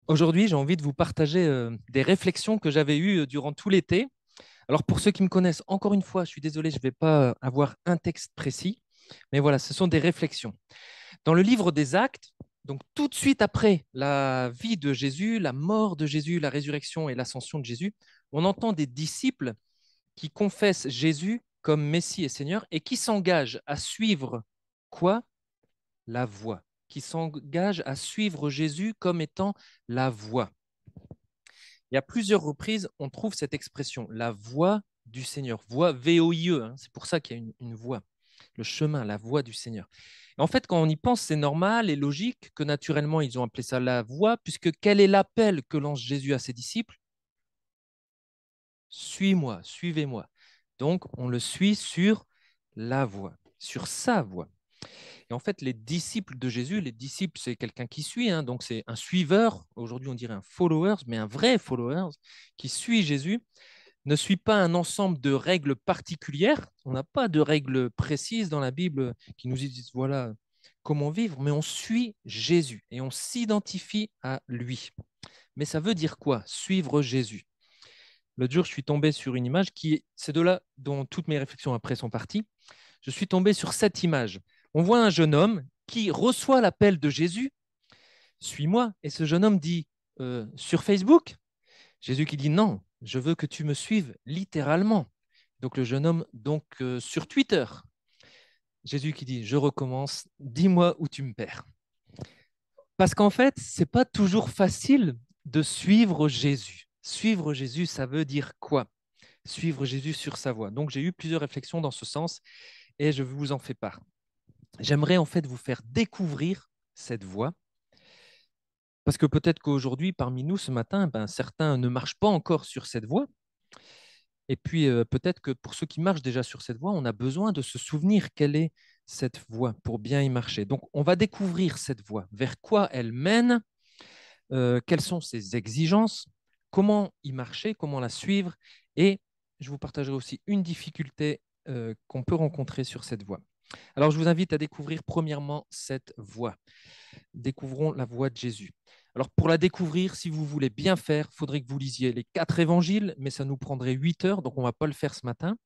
Aujourd'hui, j'ai envie de vous partager des réflexions que j'avais eues durant tout l'été. Alors, pour ceux qui me connaissent, encore une fois, je suis désolé, je ne vais pas avoir un texte précis, mais voilà, ce sont des réflexions. Dans le livre des Actes, donc tout de suite après la vie de Jésus, la mort de Jésus, la résurrection et l'ascension de Jésus, on entend des disciples qui confessent Jésus comme Messie et Seigneur et qui s'engagent à suivre quoi? La voie. Qui s'engagent à suivre Jésus comme étant la voie. Et à plusieurs reprises, on trouve cette expression, la voie du Seigneur, voie V-O-I-E, hein, c'est pour ça qu'il y a une voie, le chemin, la voie du Seigneur. Et en fait, quand on y pense, c'est normal et logique que naturellement, ils ont appelé ça la voie, puisque quel est l'appel que lance Jésus à ses disciples? Suis-moi, suivez-moi. Donc, on le suit sur la voie, sur sa voie. Et en fait, les disciples de Jésus, les disciples, c'est quelqu'un qui suit, hein, donc c'est un suiveur, aujourd'hui on dirait un follower, mais un vrai follower qui suit Jésus, ne suit pas un ensemble de règles particulières. On n'a pas de règles précises dans la Bible qui nous disent voilà comment vivre, mais on suit Jésus et on s'identifie à lui. Mais ça veut dire quoi, suivre Jésus? L'autre jour, je suis tombé sur une image c'est de là dont toutes mes réflexions après sont parties. Je suis tombé sur cette image. On voit un jeune homme qui reçoit l'appel de Jésus, suis-moi. Et ce jeune homme dit, sur Facebook, Jésus qui dit, non, je veux que tu me suives littéralement. Donc le jeune homme, sur Twitter, Jésus qui dit, je recommence, dis-moi où tu me perds. Parce qu'en fait, c'est pas toujours facile de suivre Jésus. Suivre Jésus, ça veut dire quoi? Suivre Jésus sur sa voie. Donc j'ai eu plusieurs réflexions dans ce sens et je vous en fais part. J'aimerais en fait vous faire découvrir cette voie, parce que peut-être qu'aujourd'hui, parmi nous, ce matin, certains ne marchent pas encore sur cette voie. Et puis peut-être que pour ceux qui marchent déjà sur cette voie, on a besoin de se souvenir quelle est cette voie pour bien y marcher. Donc on va découvrir cette voie, vers quoi elle mène, quelles sont ses exigences, comment y marcher, comment la suivre. Et je vous partagerai aussi une difficulté qu'on peut rencontrer sur cette voie. Alors, je vous invite à découvrir premièrement cette voie. Découvrons la voie de Jésus. Alors, pour la découvrir, si vous voulez bien faire, il faudrait que vous lisiez les 4 évangiles, mais ça nous prendrait 8 heures, donc on ne va pas le faire ce matin.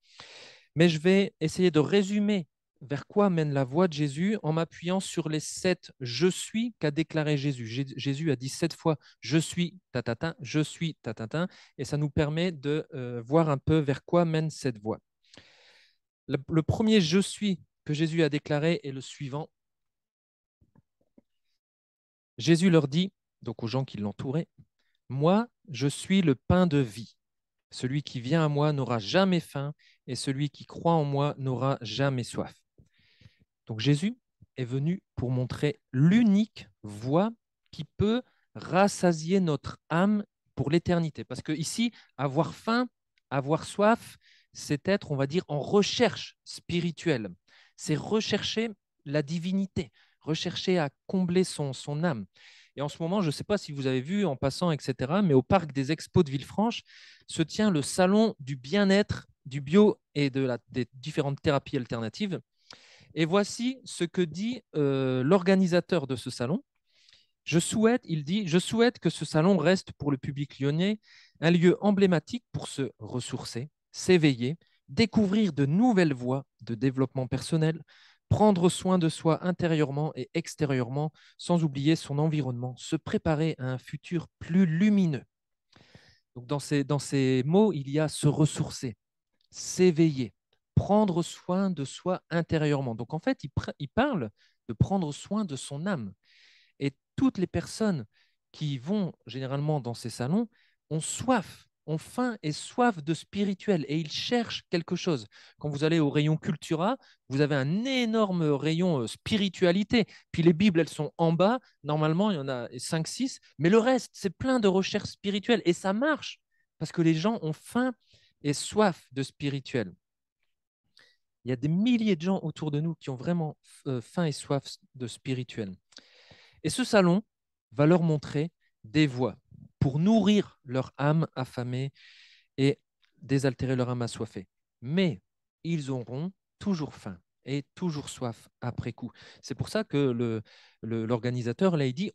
Mais je vais essayer de résumer vers quoi mène la voie de Jésus en m'appuyant sur les 7 je suis qu'a déclaré Jésus. Jésus a dit 7 fois je suis tatatin, je suis tatatin, et ça nous permet de voir un peu vers quoi mène cette voie. Le premier je suis que Jésus a déclaré est le suivant. Jésus leur dit, donc aux gens qui l'entouraient, moi, je suis le pain de vie. Celui qui vient à moi n'aura jamais faim, et celui qui croit en moi n'aura jamais soif. Donc Jésus est venu pour montrer l'unique voie qui peut rassasier notre âme pour l'éternité. Parce que ici, avoir faim, avoir soif, c'est être, on va dire, en recherche spirituelle. C'est rechercher la divinité, rechercher à combler son âme. Et en ce moment, je ne sais pas si vous avez vu en passant, etc., mais au parc des Expos de Villefranche se tient le salon du bien-être, du bio et des différentes thérapies alternatives. Et voici ce que dit l'organisateur de ce salon. Il dit, je souhaite que ce salon reste pour le public lyonnais un lieu emblématique pour se ressourcer, s'éveiller, découvrir de nouvelles voies de développement personnel, prendre soin de soi intérieurement et extérieurement, sans oublier son environnement, se préparer à un futur plus lumineux. Donc dans ces mots, il y a se ressourcer, s'éveiller, prendre soin de soi intérieurement. Donc en fait, il parle de prendre soin de son âme. Et toutes les personnes qui vont généralement dans ces salons ont soif, ont faim et soif de spirituel et ils cherchent quelque chose. Quand vous allez au rayon Cultura, vous avez un énorme rayon spiritualité. Puis les Bibles, elles sont en bas. Normalement, il y en a 5, 6. Mais le reste, c'est plein de recherches spirituelles. Et ça marche parce que les gens ont faim et soif de spirituel. Il y a des milliers de gens autour de nous qui ont vraiment faim et soif de spirituel. Et ce salon va leur montrer des voies pour nourrir leur âme affamée et désaltérer leur âme assoiffée. Mais ils auront toujours faim. et toujours soif après coup. C'est pour ça que l'organisateur, là, il dit,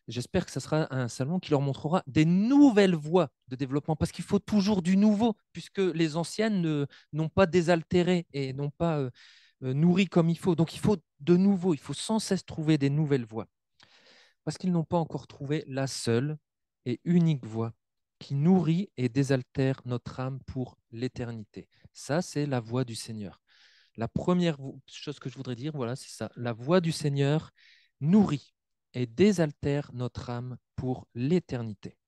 j'espère que ce sera un salon qui leur montrera des nouvelles voies de développement, parce qu'il faut toujours du nouveau, puisque les anciennes n'ont pas désaltéré et n'ont pas nourri comme il faut. Donc il faut de nouveau, il faut sans cesse trouver des nouvelles voies, parce qu'ils n'ont pas encore trouvé la seule et unique voie qui nourrit et désaltère notre âme pour l'éternité. Ça, c'est la voie du Seigneur. La première chose que je voudrais dire, voilà, c'est ça. La voix du Seigneur nourrit et désaltère notre âme pour l'éternité.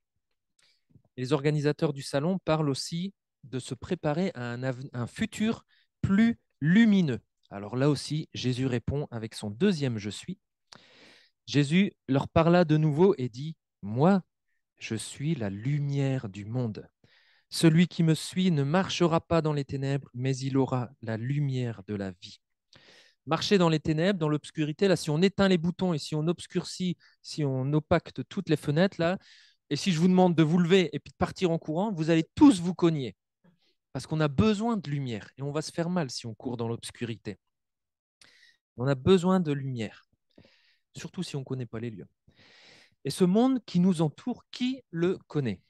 Les organisateurs du salon parlent aussi de se préparer à un futur plus lumineux. Alors là aussi, Jésus répond avec son deuxième je suis. Jésus leur parla de nouveau et dit, moi, je suis la lumière du monde. Celui qui me suit ne marchera pas dans les ténèbres, mais il aura la lumière de la vie. Marcher dans les ténèbres, dans l'obscurité, là, si on éteint les boutons et si on obscurcit, si on opacte toutes les fenêtres, là, et si je vous demande de vous lever et puis de partir en courant, vous allez tous vous cogner. Parce qu'on a besoin de lumière et on va se faire mal si on court dans l'obscurité. On a besoin de lumière, surtout si on ne connaît pas les lieux. Et ce monde qui nous entoure, qui le connaît?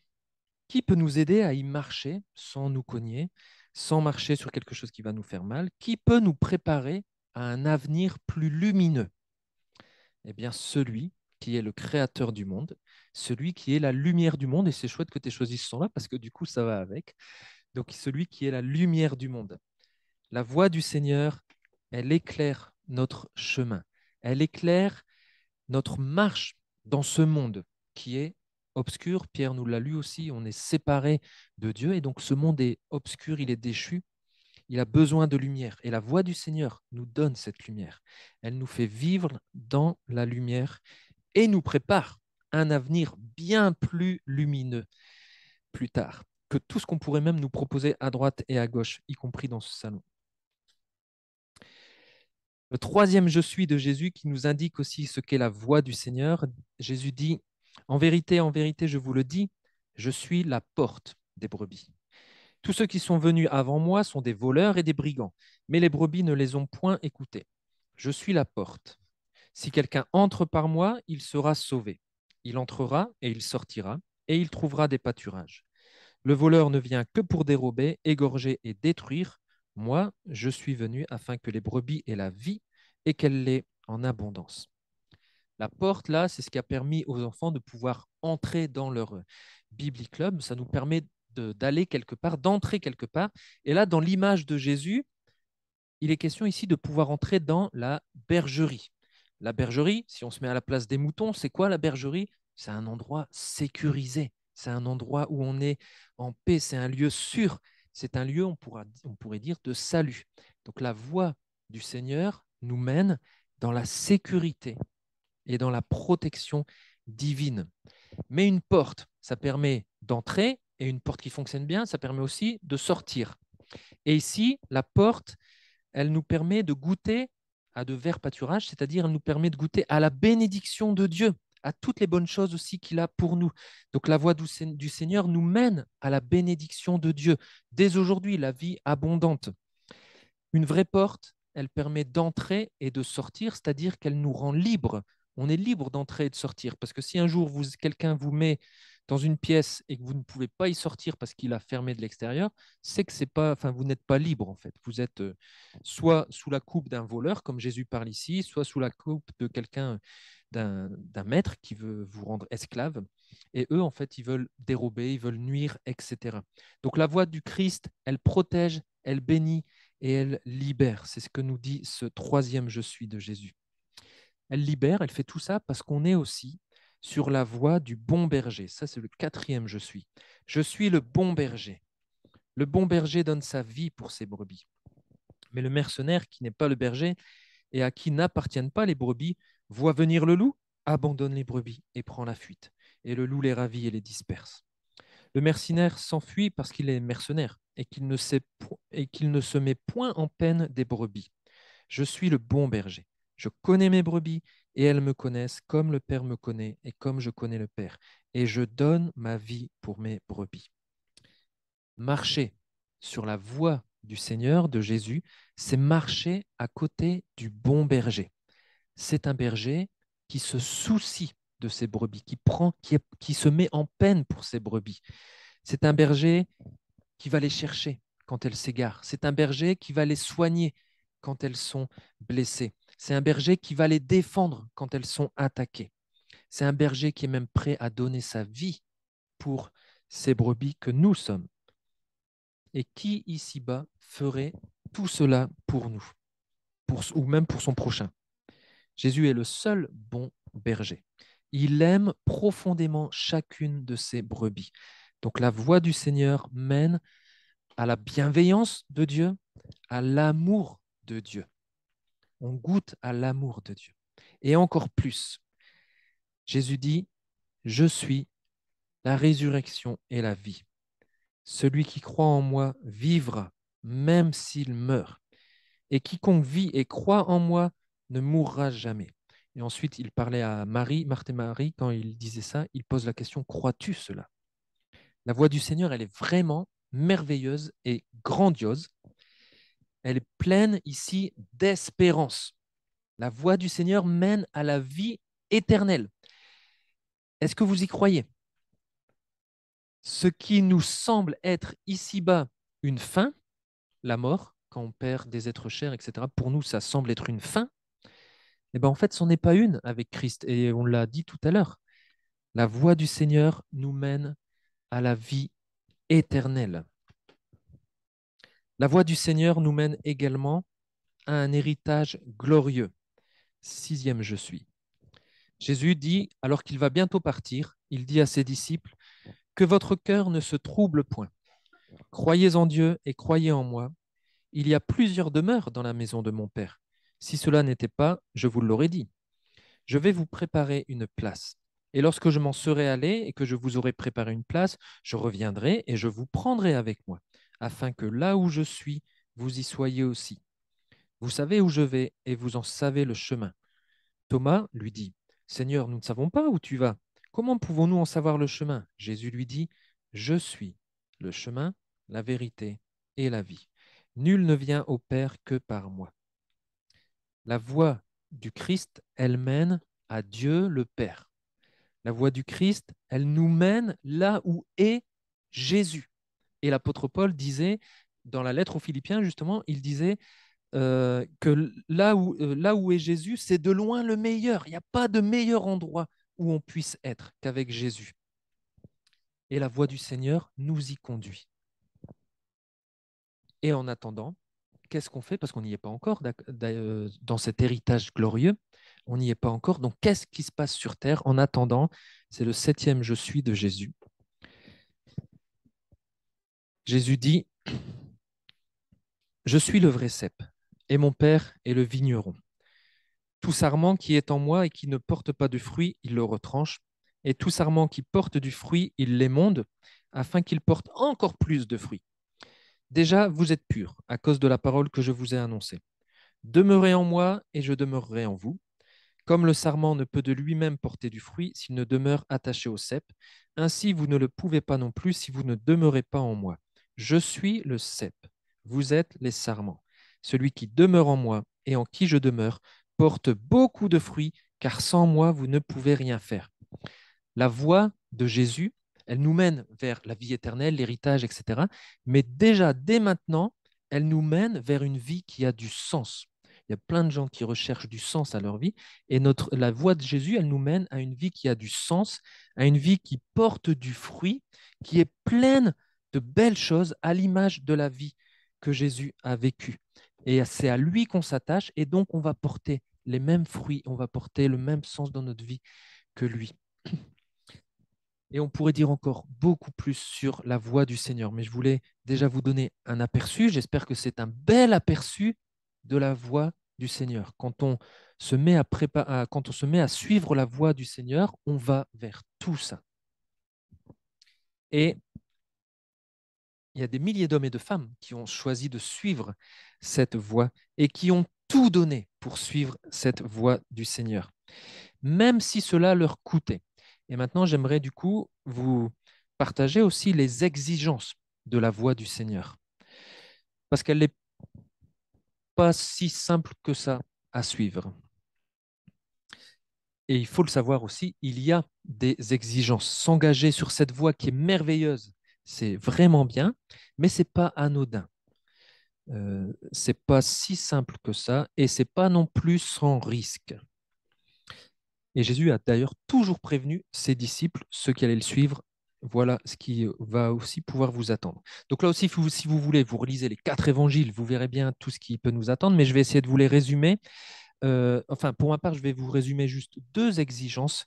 Qui peut nous aider à y marcher sans nous cogner, sans marcher sur quelque chose qui va nous faire mal? Qui peut nous préparer à un avenir plus lumineux? Eh bien, celui qui est le créateur du monde, celui qui est la lumière du monde, et c'est chouette que tu aies choisi ce son-là parce que du coup, ça va avec. Donc, celui qui est la lumière du monde. La voix du Seigneur, elle éclaire notre chemin. Elle éclaire notre marche dans ce monde qui est obscur. Pierre nous l'a lu aussi, on est séparé de Dieu et donc ce monde est obscur, il est déchu. Il a besoin de lumière et la voix du Seigneur nous donne cette lumière. Elle nous fait vivre dans la lumière et nous prépare un avenir bien plus lumineux plus tard que tout ce qu'on pourrait même nous proposer à droite et à gauche, y compris dans ce salon. Le troisième je suis de Jésus qui nous indique aussi ce qu'est la voix du Seigneur. Jésus dit, en vérité, je vous le dis, je suis la porte des brebis. Tous ceux qui sont venus avant moi sont des voleurs et des brigands, mais les brebis ne les ont point écoutés. Je suis la porte. Si quelqu'un entre par moi, il sera sauvé. Il entrera et il sortira, et il trouvera des pâturages. Le voleur ne vient que pour dérober, égorger et détruire. Moi, je suis venu afin que les brebis aient la vie et qu'elle l'ait en abondance. La porte, là, c'est ce qui a permis aux enfants de pouvoir entrer dans leur Bible Club. Ça nous permet d'aller quelque part, d'entrer quelque part. Et là, dans l'image de Jésus, il est question ici de pouvoir entrer dans la bergerie. La bergerie, si on se met à la place des moutons, c'est quoi la bergerie? C'est un endroit sécurisé. C'est un endroit où on est en paix. C'est un lieu sûr. C'est un lieu, on pourrait dire, de salut. Donc la voix du Seigneur nous mène dans la sécurité et dans la protection divine. Mais une porte, ça permet d'entrer, et une porte qui fonctionne bien, ça permet aussi de sortir. Et ici, la porte, elle nous permet de goûter à de verts pâturages, c'est-à-dire elle nous permet de goûter à la bénédiction de Dieu, à toutes les bonnes choses aussi qu'il a pour nous. Donc la voix du Seigneur nous mène à la bénédiction de Dieu. Dès aujourd'hui, la vie abondante. Une vraie porte, elle permet d'entrer et de sortir, c'est-à-dire qu'elle nous rend libres. On est libre d'entrer et de sortir. Parce que si un jour quelqu'un vous met dans une pièce et que vous ne pouvez pas y sortir parce qu'il a fermé de l'extérieur, c'est que c'est pas, enfin, vous n'êtes pas libre en fait. Vous êtes soit sous la coupe d'un voleur, comme Jésus parle ici, soit sous la coupe de quelqu'un, d'un maître qui veut vous rendre esclave. Et eux, en fait, ils veulent dérober, ils veulent nuire, etc. Donc la voix du Christ, elle protège, elle bénit et elle libère. C'est ce que nous dit ce troisième je suis de Jésus. Elle libère, elle fait tout ça parce qu'on est aussi sur la voie du bon berger. Ça, c'est le quatrième je suis. Je suis le bon berger. Le bon berger donne sa vie pour ses brebis. Mais le mercenaire qui n'est pas le berger et à qui n'appartiennent pas les brebis voit venir le loup, abandonne les brebis et prend la fuite. Et le loup les ravit et les disperse. Le mercenaire s'enfuit parce qu'il est mercenaire et qu'il ne se met point en peine des brebis. Je suis le bon berger. Je connais mes brebis et elles me connaissent comme le Père me connaît et comme je connais le Père. Et je donne ma vie pour mes brebis. Marcher sur la voie du Seigneur, de Jésus, c'est marcher à côté du bon berger. C'est un berger qui se soucie de ses brebis, qui se met en peine pour ses brebis. C'est un berger qui va les chercher quand elles s'égarent. C'est un berger qui va les soigner quand elles sont blessées. C'est un berger qui va les défendre quand elles sont attaquées. C'est un berger qui est même prêt à donner sa vie pour ces brebis que nous sommes. Et qui ici-bas ferait tout cela pour nous, ou même pour son prochain? Jésus est le seul bon berger. Il aime profondément chacune de ses brebis. Donc la voie du Seigneur mène à la bienveillance de Dieu, à l'amour de Dieu. On goûte à l'amour de Dieu. Et encore plus, Jésus dit, je suis la résurrection et la vie. Celui qui croit en moi vivra, même s'il meurt. Et quiconque vit et croit en moi ne mourra jamais. Et ensuite, il parlait à Marie, Marthe et Marie, quand il disait ça, il pose la question, crois-tu cela? La voix du Seigneur, elle est vraiment merveilleuse et grandiose. Elle est pleine ici d'espérance. La voix du Seigneur mène à la vie éternelle. Est-ce que vous y croyez? Ce qui nous semble être ici-bas une fin, la mort, quand on perd des êtres chers, etc., pour nous, ça semble être une fin. Eh bien, en fait, ce n'est pas une avec Christ. Et on l'a dit tout à l'heure. La voix du Seigneur nous mène à la vie éternelle. La voix du Seigneur nous mène également à un héritage glorieux. Sixième je suis. Jésus dit, alors qu'il va bientôt partir, il dit à ses disciples, que votre cœur ne se trouble point. Croyez en Dieu et croyez en moi. Il y a plusieurs demeures dans la maison de mon Père. Si cela n'était pas, je vous l'aurais dit. Je vais vous préparer une place. Et lorsque je m'en serai allé et que je vous aurai préparé une place, je reviendrai et je vous prendrai avec moi, afin que là où je suis, vous y soyez aussi. Vous savez où je vais et vous en savez le chemin. Thomas lui dit, Seigneur, nous ne savons pas où tu vas. Comment pouvons-nous en savoir le chemin? Jésus lui dit, je suis le chemin, la vérité et la vie. Nul ne vient au Père que par moi. La voie du Christ, elle mène à Dieu le Père. La voie du Christ, elle nous mène là où est Jésus. Et l'apôtre Paul disait, dans la lettre aux Philippiens, justement, il disait que là où est Jésus, c'est de loin le meilleur. Il n'y a pas de meilleur endroit où on puisse être qu'avec Jésus. Et la voie du Seigneur nous y conduit. Et en attendant, qu'est-ce qu'on fait? Parce qu'on n'y est pas encore dans cet héritage glorieux. On n'y est pas encore. Donc, qu'est-ce qui se passe sur terre en attendant? C'est le septième je suis de Jésus. Jésus dit, je suis le vrai cep et mon Père est le vigneron. Tout sarment qui est en moi et qui ne porte pas de fruit, il le retranche. Et tout sarment qui porte du fruit, il l'émonde, afin qu'il porte encore plus de fruits. Déjà, vous êtes purs, à cause de la parole que je vous ai annoncée. Demeurez en moi, et je demeurerai en vous. Comme le sarment ne peut de lui-même porter du fruit s'il ne demeure attaché au cep, ainsi vous ne le pouvez pas non plus si vous ne demeurez pas en moi. Je suis le cep, vous êtes les sarments. Celui qui demeure en moi et en qui je demeure porte beaucoup de fruits, car sans moi vous ne pouvez rien faire. La voie de Jésus, elle nous mène vers la vie éternelle, l'héritage, etc. Mais déjà, dès maintenant, elle nous mène vers une vie qui a du sens. Il y a plein de gens qui recherchent du sens à leur vie. Et la voie de Jésus, elle nous mène à une vie qui a du sens, à une vie qui porte du fruit, qui est pleine de belles choses à l'image de la vie que Jésus a vécue. Et c'est à lui qu'on s'attache et donc on va porter les mêmes fruits, on va porter le même sens dans notre vie que lui. Et on pourrait dire encore beaucoup plus sur la voie du Seigneur, mais je voulais déjà vous donner un aperçu. J'espère que c'est un bel aperçu de la voie du Seigneur. Quand on se met quand on se met à suivre la voie du Seigneur, on va vers tout ça. Et il y a des milliers d'hommes et de femmes qui ont choisi de suivre cette voie et qui ont tout donné pour suivre cette voie du Seigneur, même si cela leur coûtait. Et maintenant, j'aimerais du coup vous partager aussi les exigences de la voie du Seigneur. parce qu'elle n'est pas si simple que ça à suivre. Et il faut le savoir aussi, il y a des exigences. S'engager sur cette voie qui est merveilleuse, c'est vraiment bien, mais c'est pas anodin. C'est pas si simple que ça, et c'est pas non plus sans risque. Et Jésus a d'ailleurs toujours prévenu ses disciples, ceux qui allaient le suivre, voilà ce qui va aussi pouvoir vous attendre. Donc là aussi, si vous voulez, vous relisez les 4 évangiles, vous verrez bien tout ce qui peut nous attendre, mais je vais essayer de vous les résumer. Enfin, pour ma part, je vais vous résumer juste 2 exigences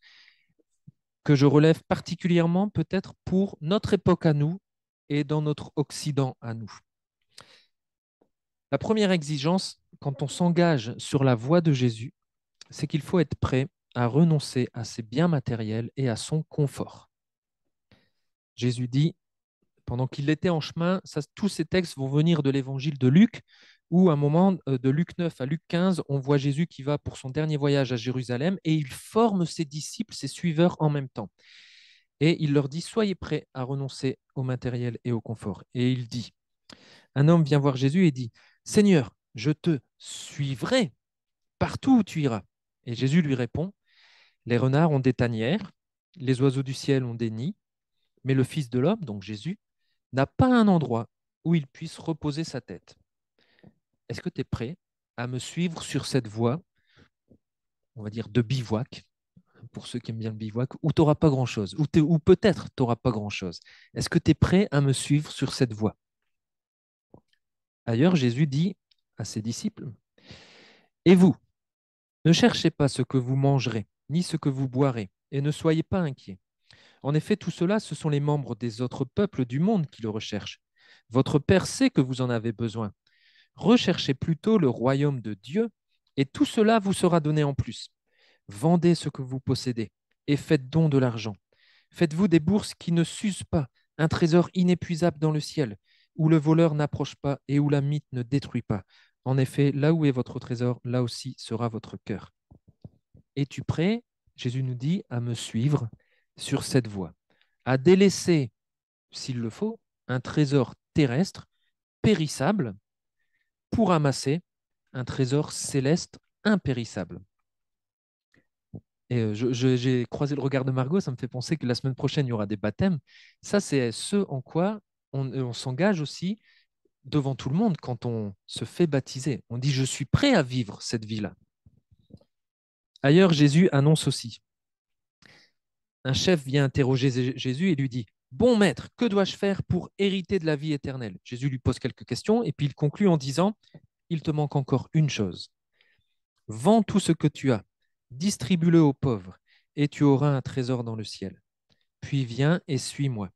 que je relève particulièrement peut-être pour notre époque à nous et dans notre Occident à nous. La première exigence, quand on s'engage sur la voie de Jésus, c'est qu'il faut être prêt à renoncer à ses biens matériels et à son confort. Jésus dit, pendant qu'il était en chemin, tous ces textes vont venir de l'évangile de Luc, où à un moment, de Luc 9 à Luc 15, on voit Jésus qui va pour son dernier voyage à Jérusalem et il forme ses disciples, ses suiveurs en même temps. Et il leur dit, soyez prêts à renoncer au matériel et au confort. Et il dit, un homme vient voir Jésus et dit, Seigneur, je te suivrai partout où tu iras. Et Jésus lui répond, les renards ont des tanières, les oiseaux du ciel ont des nids, mais le Fils de l'homme, donc Jésus, n'a pas un endroit où il puisse reposer sa tête. Est-ce que tu es prêt à me suivre sur cette voie, on va dire de bivouac, pour ceux qui aiment bien le bivouac, où tu n'auras pas grand-chose, ou peut-être tu n'auras pas grand-chose. Est-ce que tu es prêt à me suivre sur cette voie? Ailleurs, Jésus dit à ses disciples, et vous, ne cherchez pas ce que vous mangerez, ni ce que vous boirez, et ne soyez pas inquiets. En effet, tout cela, ce sont les membres des autres peuples du monde qui le recherchent. Votre Père sait que vous en avez besoin. Recherchez plutôt le royaume de Dieu, et tout cela vous sera donné en plus. Vendez ce que vous possédez, et faites don de l'argent. Faites-vous des bourses qui ne s'usent pas, un trésor inépuisable dans le ciel, où le voleur n'approche pas et où la mythe ne détruit pas. En effet, là où est votre trésor, là aussi sera votre cœur. Es-tu prêt, Jésus nous dit, à me suivre sur cette voie, à délaisser, s'il le faut, un trésor terrestre, périssable, pour amasser un trésor céleste, impérissable. Et j'ai croisé le regard de Margot, ça me fait penser que la semaine prochaine, il y aura des baptêmes. Ça, c'est ce en quoi on s'engage aussi devant tout le monde quand on se fait baptiser. On dit, je suis prêt à vivre cette vie-là. Ailleurs, Jésus annonce aussi. Un chef vient interroger Jésus et lui dit, bon maître, que dois-je faire pour hériter de la vie éternelle? Jésus lui pose quelques questions et puis il conclut en disant, il te manque encore une chose. Vends tout ce que tu as, distribue-le aux pauvres, et tu auras un trésor dans le ciel. Puis viens et suis-moi.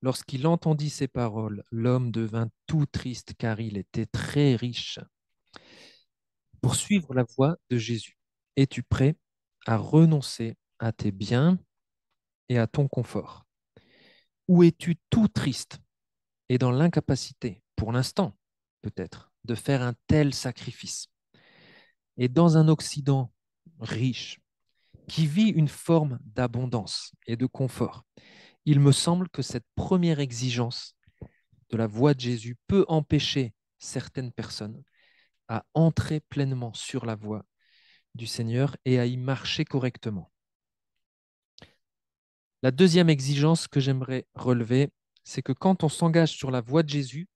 Lorsqu'il entendit ces paroles, l'homme devint tout triste car il était très riche. Pour suivre la voie de Jésus, es-tu prêt à renoncer à tes biens et à ton confort? Ou es-tu tout triste et dans l'incapacité, pour l'instant peut-être, de faire un tel sacrifice? Et dans un Occident riche, qui vit une forme d'abondance et de confort, il me semble que cette première exigence de la voie de Jésus peut empêcher certaines personnes à entrer pleinement sur la voie du Seigneur et à y marcher correctement. La deuxième exigence que j'aimerais relever, c'est que quand on s'engage sur la voie de Jésus,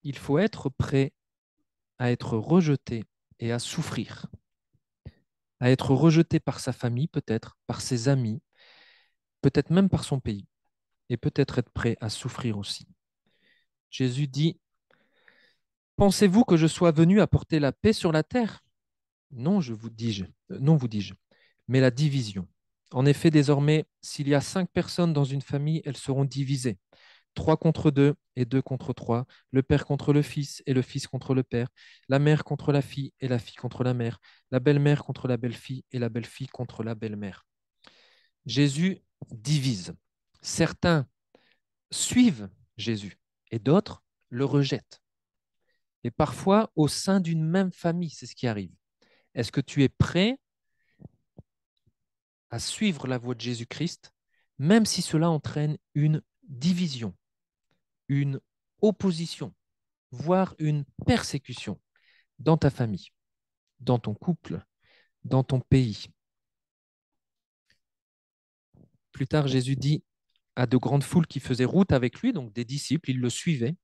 il faut être prêt à être rejeté et à souffrir, à être rejeté par sa famille peut-être, par ses amis, peut-être même par son pays, et peut-être être prêt à souffrir aussi. Jésus dit, pensez-vous que je sois venu apporter la paix sur la terre? Non, non, vous dis-je, mais la division. En effet, désormais, s'il y a 5 personnes dans une famille, elles seront divisées. 3 contre 2 et 2 contre 3, le père contre le fils et le fils contre le père, la mère contre la fille et la fille contre la mère, la belle-mère contre la belle-fille et la belle-fille contre la belle-mère. Jésus divise. Certains suivent Jésus et d'autres le rejettent. Et parfois, au sein d'une même famille, c'est ce qui arrive. Est-ce que tu es prêt à suivre la voie de Jésus-Christ, même si cela entraîne une division, une opposition? voir une persécution dans ta famille, dans ton couple, dans ton pays. Plus tard, Jésus dit à de grandes foules qui faisaient route avec lui, donc des disciples, ils le suivaient.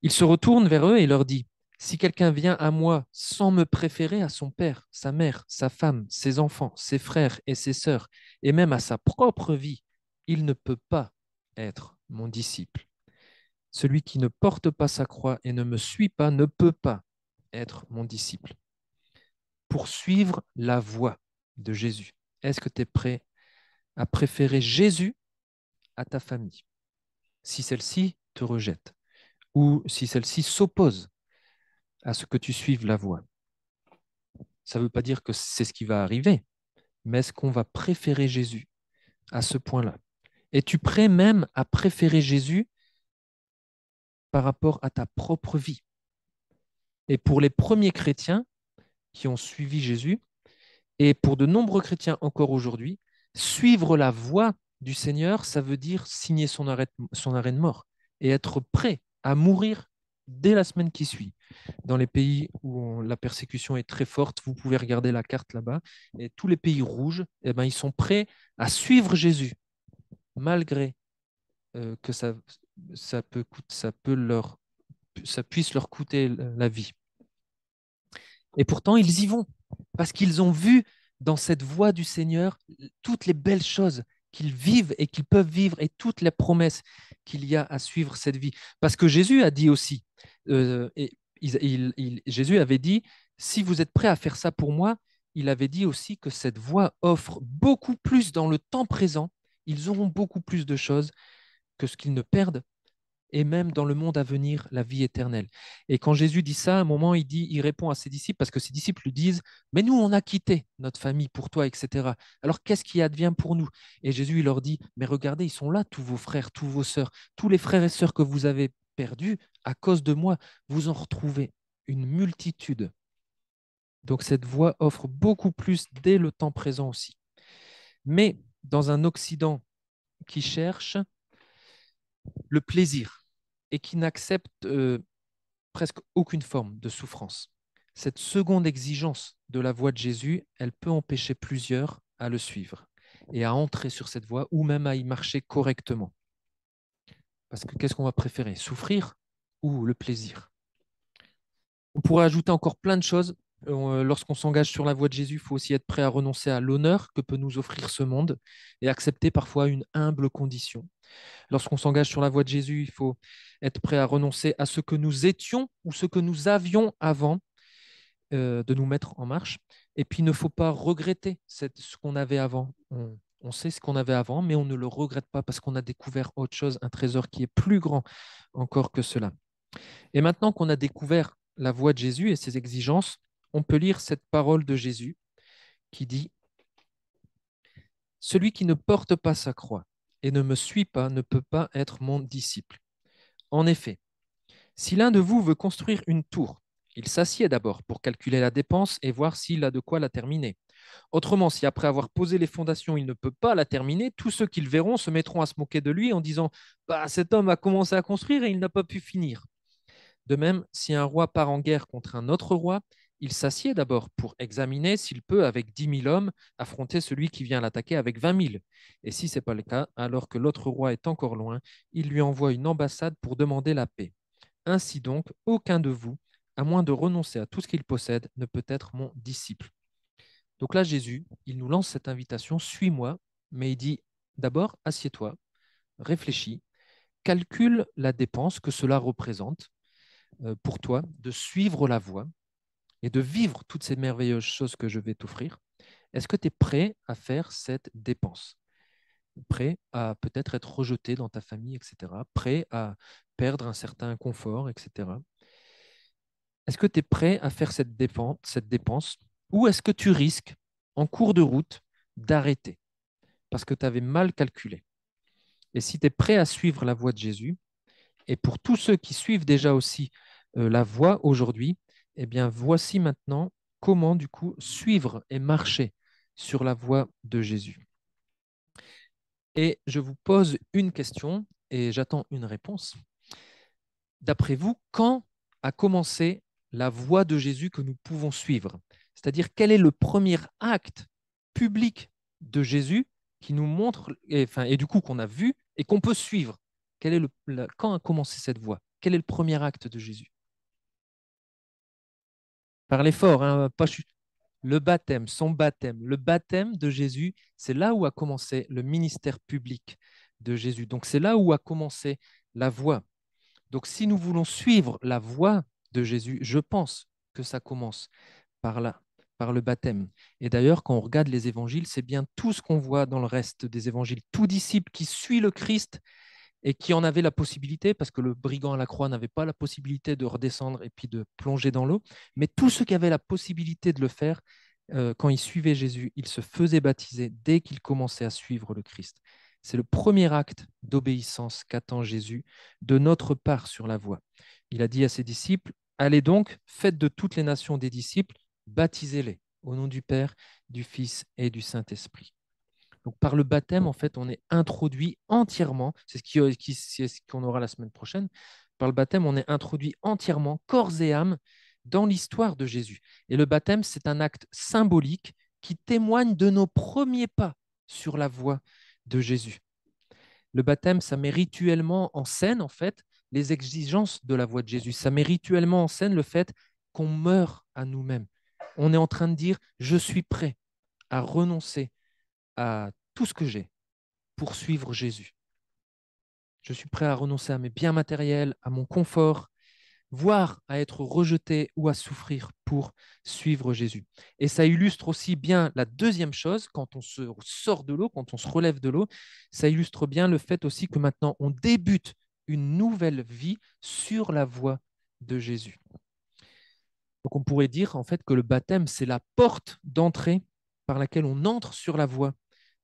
Il se retourne vers eux et leur dit, si quelqu'un vient à moi sans me préférer à son père, sa mère, sa femme, ses enfants, ses frères et ses sœurs, et même à sa propre vie, il ne peut pas être mon disciple. Celui qui ne porte pas sa croix et ne me suit pas ne peut pas être mon disciple. Pour suivre la voie de Jésus, est-ce que tu es prêt à préférer Jésus à ta famille si celle-ci te rejette ou si celle-ci s'oppose à ce que tu suives la voie? Ça ne veut pas dire que c'est ce qui va arriver, mais est-ce qu'on va préférer Jésus à ce point-là? Es-tu prêt même à préférer Jésus par rapport à ta propre vie? Et pour les premiers chrétiens qui ont suivi Jésus, et pour de nombreux chrétiens encore aujourd'hui, suivre la voie du Seigneur, ça veut dire signer son arrêt de mort et être prêt à mourir dès la semaine qui suit. Dans les pays où la persécution est très forte, vous pouvez regarder la carte là-bas, et tous les pays rouges, eh ben, ils sont prêts à suivre Jésus, malgré que ça puisse leur coûter la vie. Et pourtant, ils y vont, parce qu'ils ont vu dans cette voie du Seigneur toutes les belles choses qu'ils vivent et qu'ils peuvent vivre et toutes les promesses qu'il y a à suivre cette vie. Parce que Jésus a dit aussi, Jésus avait dit, si vous êtes prêts à faire ça pour moi, il avait dit aussi que cette voie offre beaucoup plus dans le temps présent, ils auront beaucoup plus de choses que ce qu'ils ne perdent et même dans le monde à venir, la vie éternelle. Et quand Jésus dit ça, à un moment, il répond à ses disciples, parce que ses disciples lui disent, mais nous, on a quitté notre famille pour toi, etc. Alors, qu'est-ce qui advient pour nous? Et Jésus, il leur dit, mais regardez, ils sont là, tous vos frères, tous vos sœurs, tous les frères et sœurs que vous avez perdus à cause de moi, vous en retrouvez une multitude. Donc, cette voie offre beaucoup plus dès le temps présent aussi. Mais dans un Occident qui cherche le plaisir et qui n'accepte presque aucune forme de souffrance. Cette seconde exigence de la voie de Jésus, elle peut empêcher plusieurs à le suivre et à entrer sur cette voie ou même à y marcher correctement. Parce que qu'est-ce qu'on va préférer, souffrir ou le plaisir? On pourrait ajouter encore plein de choses. Lorsqu'on s'engage sur la voie de Jésus, il faut aussi être prêt à renoncer à l'honneur que peut nous offrir ce monde et accepter parfois une humble condition. Lorsqu'on s'engage sur la voie de Jésus, il faut être prêt à renoncer à ce que nous étions ou ce que nous avions avant de nous mettre en marche. Et puis, il ne faut pas regretter ce qu'on avait avant. On sait ce qu'on avait avant, mais on ne le regrette pas parce qu'on a découvert autre chose, un trésor qui est plus grand encore que cela. Et maintenant qu'on a découvert la voie de Jésus et ses exigences, on peut lire cette parole de Jésus qui dit « Celui qui ne porte pas sa croix et ne me suit pas ne peut pas être mon disciple. En effet, si l'un de vous veut construire une tour, il s'assied d'abord pour calculer la dépense et voir s'il a de quoi la terminer. Autrement, si après avoir posé les fondations, il ne peut pas la terminer, tous ceux qui le verront se mettront à se moquer de lui en disant bah, cet homme a commencé à construire et il n'a pas pu finir. De même, si un roi part en guerre contre un autre roi, il s'assied d'abord pour examiner s'il peut, avec 10 000 hommes, affronter celui qui vient l'attaquer avec 20 000. Et si ce n'est pas le cas, alors que l'autre roi est encore loin, il lui envoie une ambassade pour demander la paix. Ainsi donc, aucun de vous, à moins de renoncer à tout ce qu'il possède, ne peut être mon disciple. Donc là, Jésus, il nous lance cette invitation, suis-moi, mais il dit d'abord, assieds-toi, réfléchis, calcule la dépense que cela représente pour toi, de suivre la voie et de vivre toutes ces merveilleuses choses que je vais t'offrir. Est-ce que tu es prêt à faire cette dépense? Prêt à peut-être être rejeté dans ta famille, etc. Prêt à perdre un certain confort, etc. Est-ce que tu es prêt à faire cette dépense ou est-ce que tu risques, en cours de route, d'arrêter parce que tu avais mal calculé? Et si tu es prêt à suivre la voie de Jésus, et pour tous ceux qui suivent déjà aussi la voie aujourd'hui, eh bien, voici maintenant comment, du coup, suivre et marcher sur la voie de Jésus. Et je vous pose une question et j'attends une réponse. d'après vous, quand a commencé la voie de Jésus que nous pouvons suivre? C'est-à-dire, quel est le premier acte public de Jésus qui nous montre, et du coup qu'on a vu et qu'on peut suivre? Quand a commencé cette voie? Quel est le premier acte de Jésus? Parlez fort, hein, pas le baptême, son baptême. Le baptême de Jésus, c'est là où a commencé le ministère public de Jésus. Donc c'est là où a commencé la voie. Donc si nous voulons suivre la voie de Jésus, je pense que ça commence par là, par le baptême. Et d'ailleurs, quand on regarde les évangiles, c'est bien tout ce qu'on voit dans le reste des évangiles. Tout disciple qui suit le Christ et qui en avait la possibilité, parce que le brigand à la croix n'avait pas la possibilité de redescendre et puis de plonger dans l'eau, mais tous ceux qui avaient la possibilité de le faire, quand ils suivaient Jésus, ils se faisaient baptiser dès qu'ils commençaient à suivre le Christ. C'est le premier acte d'obéissance qu'attend Jésus de notre part sur la voie. Il a dit à ses disciples, allez donc, faites de toutes les nations des disciples, baptisez-les au nom du Père, du Fils et du Saint-Esprit. Donc, par le baptême, en fait, on est introduit entièrement, c'est ce qu'on aura la semaine prochaine, par le baptême, on est introduit entièrement, corps et âme, dans l'histoire de Jésus. Et le baptême, c'est un acte symbolique qui témoigne de nos premiers pas sur la voie de Jésus. Le baptême, ça met rituellement en scène, en fait, les exigences de la voie de Jésus. Ça met rituellement en scène le fait qu'on meurt à nous-mêmes. On est en train de dire, je suis prêt à renoncer à tout ce que j'ai pour suivre Jésus. Je suis prêt à renoncer à mes biens matériels, à mon confort, voire à être rejeté ou à souffrir pour suivre Jésus. Et ça illustre aussi bien la deuxième chose, quand on se sort de l'eau, quand on se relève de l'eau, ça illustre bien le fait aussi que maintenant on débute une nouvelle vie sur la voie de Jésus. Donc on pourrait dire en fait que le baptême, c'est la porte d'entrée par laquelle on entre sur la voie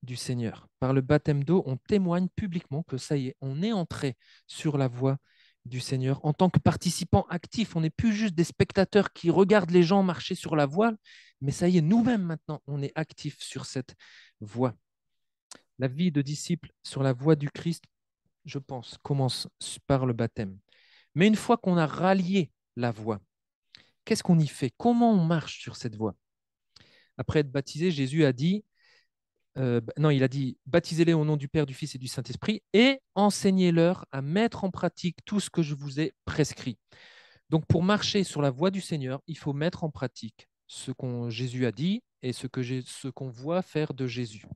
du Seigneur. Par le baptême d'eau, on témoigne publiquement que ça y est, on est entré sur la voie du Seigneur en tant que participant actif. On n'est plus juste des spectateurs qui regardent les gens marcher sur la voie, mais ça y est, nous-mêmes maintenant, on est actifs sur cette voie. La vie de disciple sur la voie du Christ, je pense, commence par le baptême. Mais une fois qu'on a rallié la voie, qu'est-ce qu'on y fait? Comment on marche sur cette voie? Après être baptisé, Jésus a dit, non, il a dit, baptisez-les au nom du Père, du Fils et du Saint-Esprit et enseignez-leur à mettre en pratique tout ce que je vous ai prescrit. Donc, pour marcher sur la voie du Seigneur, il faut mettre en pratique ce que Jésus a dit et ce qu'on voit faire de Jésus.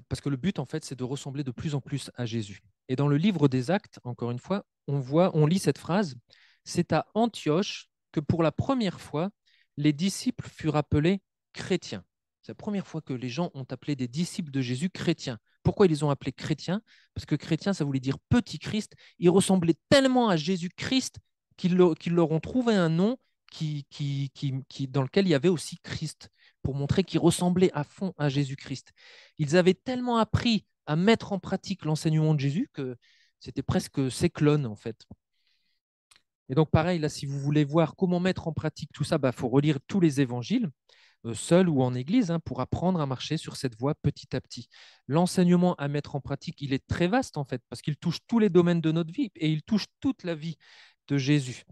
Parce que le but, en fait, c'est de ressembler de plus en plus à Jésus. Et dans le livre des Actes, encore une fois, on lit cette phrase, c'est à Antioche que pour la première fois, les disciples furent appelés chrétiens. C'est la première fois que les gens ont appelé des disciples de Jésus chrétiens. Pourquoi ils les ont appelés chrétiens? Parce que chrétien, ça voulait dire petit Christ. Ils ressemblaient tellement à Jésus-Christ qu'ils leur ont trouvé un nom dans lequel il y avait aussi Christ, pour montrer qu'ils ressemblaient à fond à Jésus-Christ. Ils avaient tellement appris à mettre en pratique l'enseignement de Jésus que c'était presque ses clones, en fait. Et donc, pareil, là, si vous voulez voir comment mettre en pratique tout ça, il faut relire tous les évangiles, seul ou en église, pour apprendre à marcher sur cette voie petit à petit. L'enseignement à mettre en pratique, il est très vaste, en fait, parce qu'il touche tous les domaines de notre vie et il touche toute la vie de Jésus.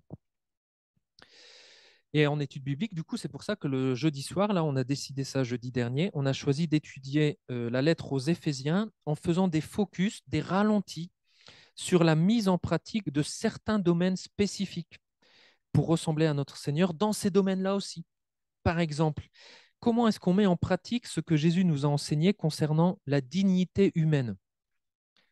Et en études bibliques, du coup, c'est pour ça que le jeudi soir, là, on a décidé ça jeudi dernier, on a choisi d'étudier la lettre aux Éphésiens en faisant des focus, des ralentis sur la mise en pratique de certains domaines spécifiques pour ressembler à notre Seigneur dans ces domaines-là aussi. Par exemple, comment est-ce qu'on met en pratique ce que Jésus nous a enseigné concernant la dignité humaine?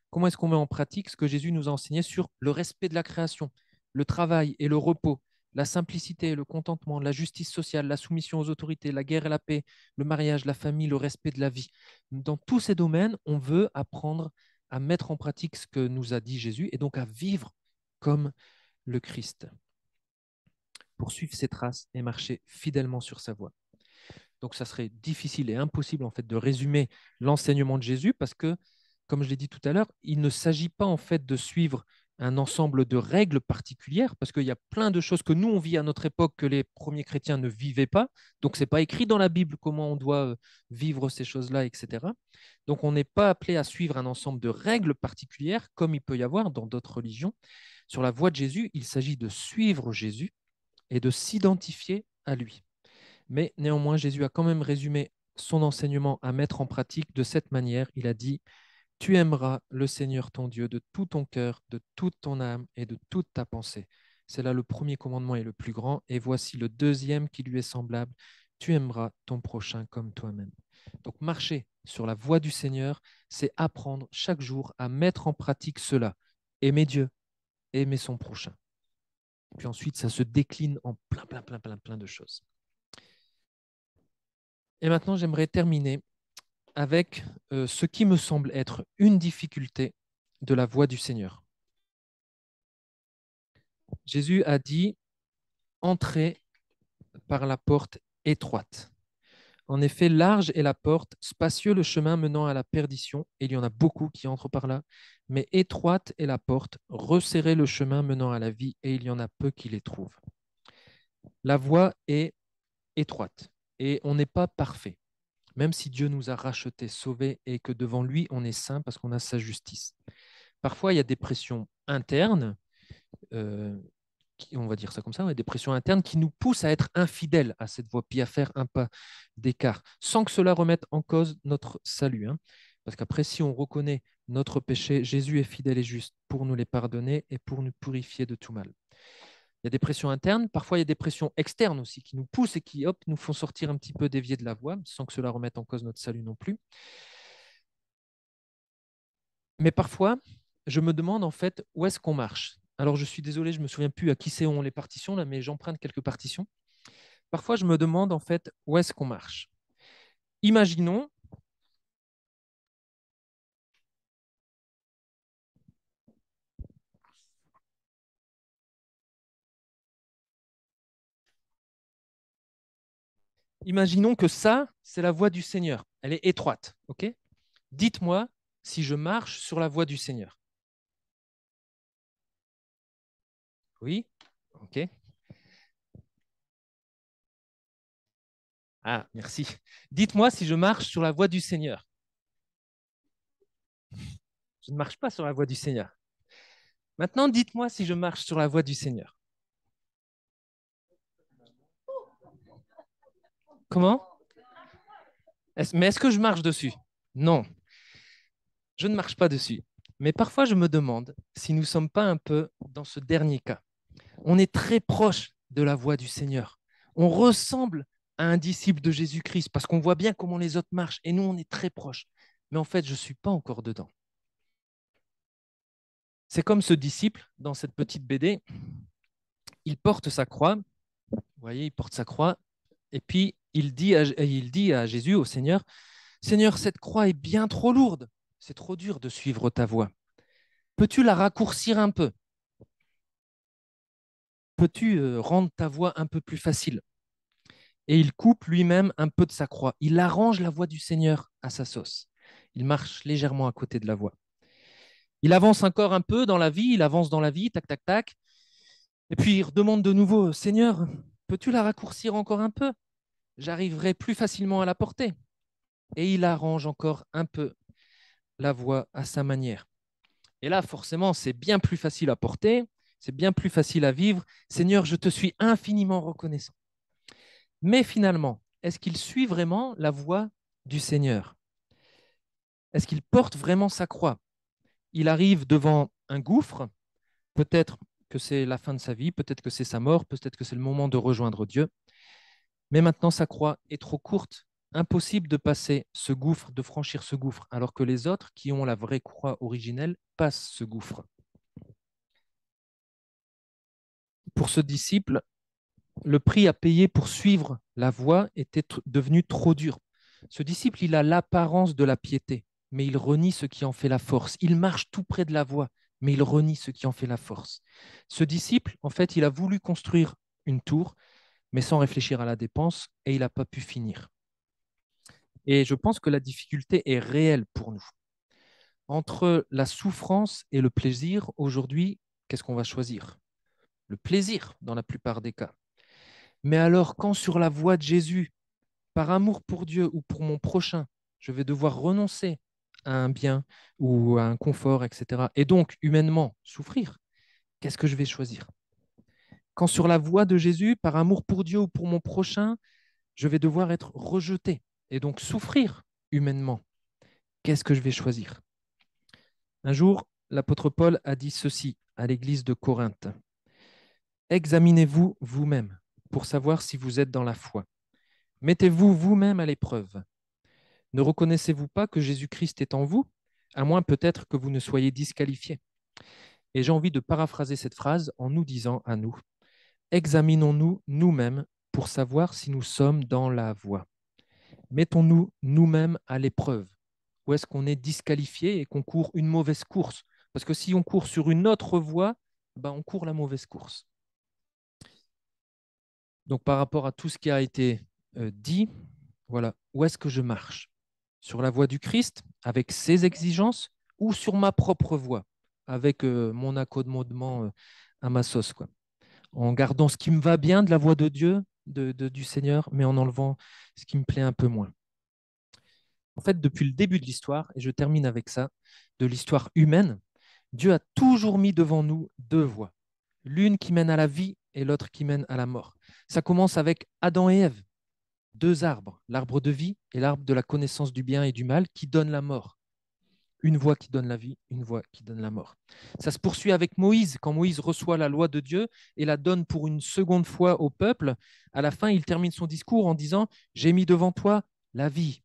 Comment est-ce qu'on met en pratique ce que Jésus nous a enseigné sur le respect de la création, le travail et le repos, la simplicité et le contentement, la justice sociale, la soumission aux autorités, la guerre et la paix, le mariage, la famille, le respect de la vie? Dans tous ces domaines, on veut apprendre à mettre en pratique ce que nous a dit Jésus et donc à vivre comme le Christ, pour suivre ses traces et marcher fidèlement sur sa voie. Donc ça serait difficile et impossible en fait de résumer l'enseignement de Jésus parce que, comme je l'ai dit tout à l'heure, il ne s'agit pas en fait de suivre un ensemble de règles particulières, parce qu'il y a plein de choses que nous, on vit à notre époque que les premiers chrétiens ne vivaient pas. Donc, ce n'est pas écrit dans la Bible comment on doit vivre ces choses-là, etc. Donc, on n'est pas appelé à suivre un ensemble de règles particulières, comme il peut y avoir dans d'autres religions. Sur la voie de Jésus, il s'agit de suivre Jésus et de s'identifier à lui. Mais néanmoins, Jésus a quand même résumé son enseignement à mettre en pratique de cette manière. Il a dit: tu aimeras le Seigneur ton Dieu de tout ton cœur, de toute ton âme et de toute ta pensée. C'est là le premier commandement et le plus grand. Et voici le deuxième qui lui est semblable. Tu aimeras ton prochain comme toi-même. Donc marcher sur la voie du Seigneur, c'est apprendre chaque jour à mettre en pratique cela. Aimer Dieu, aimer son prochain. Puis ensuite, ça se décline en plein de choses. Et maintenant, j'aimerais terminer avec ce qui me semble être une difficulté de la voie du Seigneur. Jésus a dit: entrez par la porte étroite. En effet, large est la porte, spacieux le chemin menant à la perdition, et il y en a beaucoup qui entrent par là, mais étroite est la porte, resserré le chemin menant à la vie, et il y en a peu qui les trouvent. La voie est étroite, et on n'est pas parfait, même si Dieu nous a rachetés, sauvés, et que devant lui, on est saint parce qu'on a sa justice. Parfois, il y a des pressions internes, on va dire ça comme ça, des pressions internes qui nous poussent à être infidèles à cette voie, puis à faire un pas d'écart, sans que cela remette en cause notre salut. Parce qu'après, si on reconnaît notre péché, Jésus est fidèle et juste pour nous les pardonner et pour nous purifier de tout mal. Il y a des pressions internes, parfois il y a des pressions externes aussi qui nous poussent et qui, hop, nous font sortir un petit peu déviés de la voie, sans que cela remette en cause notre salut non plus. Mais parfois, je me demande en fait où est-ce qu'on marche. Alors je suis désolé, je ne me souviens plus à qui c'est les partitions, là, mais j'emprunte quelques partitions. Parfois, je me demande en fait où est-ce qu'on marche. Imaginons, imaginons que ça, c'est la voie du Seigneur. Elle est étroite, ok? Dites-moi si je marche sur la voie du Seigneur. Oui? Ok. Ah, merci. Dites-moi si je marche sur la voie du Seigneur. Je ne marche pas sur la voie du Seigneur. Maintenant, dites-moi si je marche sur la voie du Seigneur. Comment? Mais est-ce que je marche dessus? Non, je ne marche pas dessus. Mais parfois, je me demande si nous ne sommes pas un peu dans ce dernier cas. On est très proche de la voie du Seigneur. On ressemble à un disciple de Jésus-Christ parce qu'on voit bien comment les autres marchent et nous, on est très proches. Mais en fait, je ne suis pas encore dedans. C'est comme ce disciple dans cette petite BD. Il porte sa croix. Vous voyez, il porte sa croix. Et puis, il dit à Jésus, au Seigneur: Seigneur, cette croix est bien trop lourde. C'est trop dur de suivre ta voie. Peux-tu la raccourcir un peu? Peux-tu rendre ta voie un peu plus facile? Et il coupe lui-même un peu de sa croix. Il arrange la voie du Seigneur à sa sauce. Il marche légèrement à côté de la voie. Il avance encore un peu dans la vie, il avance dans la vie, tac, tac, tac. Et puis il redemande de nouveau: Seigneur, peux-tu la raccourcir encore un peu? J'arriverai plus facilement à la porter. Et il arrange encore un peu la voie à sa manière. Et là, forcément, c'est bien plus facile à porter, c'est bien plus facile à vivre. Seigneur, je te suis infiniment reconnaissant. Mais finalement, est-ce qu'il suit vraiment la voie du Seigneur? Est-ce qu'il porte vraiment sa croix? Il arrive devant un gouffre, peut-être que c'est la fin de sa vie, peut-être que c'est sa mort, peut-être que c'est le moment de rejoindre Dieu. Mais maintenant, sa croix est trop courte, impossible de passer ce gouffre, de franchir ce gouffre, alors que les autres qui ont la vraie croix originelle passent ce gouffre. Pour ce disciple, le prix à payer pour suivre la voie était devenu trop dur. Ce disciple, il a l'apparence de la piété, mais il renie ce qui en fait la force. Il marche tout près de la voie, mais il renie ce qui en fait la force. Ce disciple, en fait, il a voulu construire une tour, mais sans réfléchir à la dépense, et il n'a pas pu finir. Et je pense que la difficulté est réelle pour nous. Entre la souffrance et le plaisir, aujourd'hui, qu'est-ce qu'on va choisir? Le plaisir, dans la plupart des cas. Mais alors, quand sur la voie de Jésus, par amour pour Dieu ou pour mon prochain, je vais devoir renoncer à un bien ou à un confort, etc., et donc humainement souffrir, qu'est-ce que je vais choisir? Quand sur la voie de Jésus, par amour pour Dieu ou pour mon prochain, je vais devoir être rejeté et donc souffrir humainement, qu'est-ce que je vais choisir? Un jour, l'apôtre Paul a dit ceci à l'église de Corinthe. Examinez-vous vous-même pour savoir si vous êtes dans la foi. Mettez-vous vous-même à l'épreuve. Ne reconnaissez-vous pas que Jésus-Christ est en vous, à moins peut-être que vous ne soyez disqualifié? Et j'ai envie de paraphraser cette phrase en nous disant à nous, examinons-nous nous-mêmes pour savoir si nous sommes dans la voie. Mettons-nous nous-mêmes à l'épreuve. Où est-ce qu'on est disqualifié et qu'on court une mauvaise course? Parce que si on court sur une autre voie, ben on court la mauvaise course. Donc par rapport à tout ce qui a été dit, voilà, où est-ce que je marche? Sur la voie du Christ, avec ses exigences, ou sur ma propre voie, avec mon accommodement à ma sauce, quoi. En gardant ce qui me va bien de la voie de Dieu, du Seigneur, mais en enlevant ce qui me plaît un peu moins. En fait, depuis le début de l'histoire, et je termine avec ça, de l'histoire humaine, Dieu a toujours mis devant nous deux voies, l'une qui mène à la vie et l'autre qui mène à la mort. Ça commence avec Adam et Ève, deux arbres, l'arbre de vie et l'arbre de la connaissance du bien et du mal qui donnent la mort. Une voie qui donne la vie, une voie qui donne la mort. Ça se poursuit avec Moïse, quand Moïse reçoit la loi de Dieu et la donne pour une seconde fois au peuple. À la fin, il termine son discours en disant « J'ai mis devant toi la vie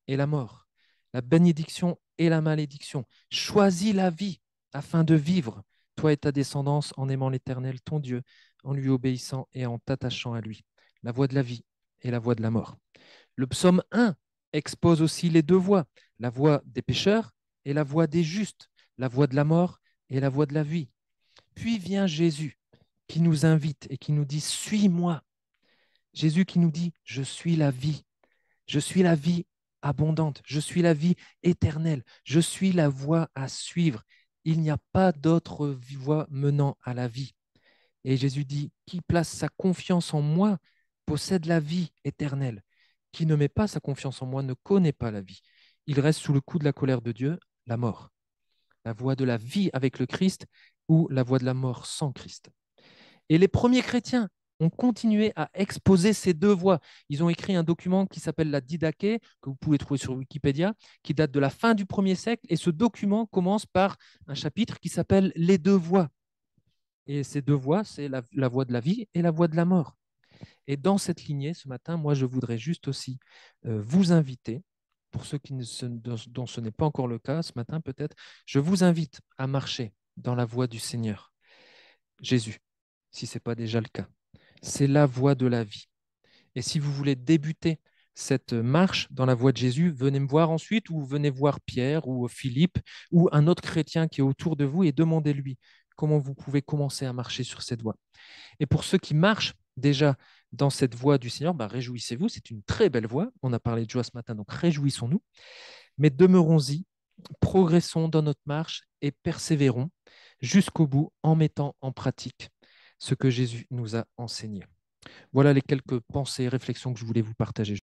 et la mort, la bénédiction et la malédiction. Choisis la vie afin de vivre, toi et ta descendance, en aimant l'Éternel, ton Dieu, en lui obéissant et en t'attachant à lui. La voie de la vie et la voie de la mort. » Le psaume 1 expose aussi les deux voies, la voie des pécheurs et la voie des justes, la voie de la mort et la voie de la vie. Puis vient Jésus qui nous invite et qui nous dit « Suis-moi ». Jésus qui nous dit « Je suis la vie. Je suis la vie abondante. Je suis la vie éternelle. Je suis la voie à suivre. Il n'y a pas d'autre voie menant à la vie. » Et Jésus dit, qui place sa confiance en moi possède la vie éternelle. Qui ne met pas sa confiance en moi ne connaît pas la vie. Il reste sous le coup de la colère de Dieu, la mort. La voie de la vie avec le Christ ou la voie de la mort sans Christ. Et les premiers chrétiens ont continué à exposer ces deux voies. Ils ont écrit un document qui s'appelle la Didaché, que vous pouvez trouver sur Wikipédia, qui date de la fin du 1er siècle. Et ce document commence par un chapitre qui s'appelle « Les deux voies ». Et ces deux voies, c'est la voie de la vie et la voie de la mort. Et dans cette lignée, ce matin, moi, je voudrais juste aussi vous inviter, pour ceux dont ce n'est pas encore le cas ce matin peut-être, je vous invite à marcher dans la voie du Seigneur, Jésus, si ce n'est pas déjà le cas. C'est la voie de la vie. Et si vous voulez débuter cette marche dans la voie de Jésus, venez me voir ensuite ou venez voir Pierre ou Philippe ou un autre chrétien qui est autour de vous et demandez-lui comment vous pouvez commencer à marcher sur cette voie. Et pour ceux qui marchent déjà dans cette voie du Seigneur, réjouissez-vous, c'est une très belle voie. On a parlé de joie ce matin, donc réjouissons-nous. Mais demeurons-y, progressons dans notre marche et persévérons jusqu'au bout en mettant en pratique ce que Jésus nous a enseigné. Voilà les quelques pensées et réflexions que je voulais vous partager.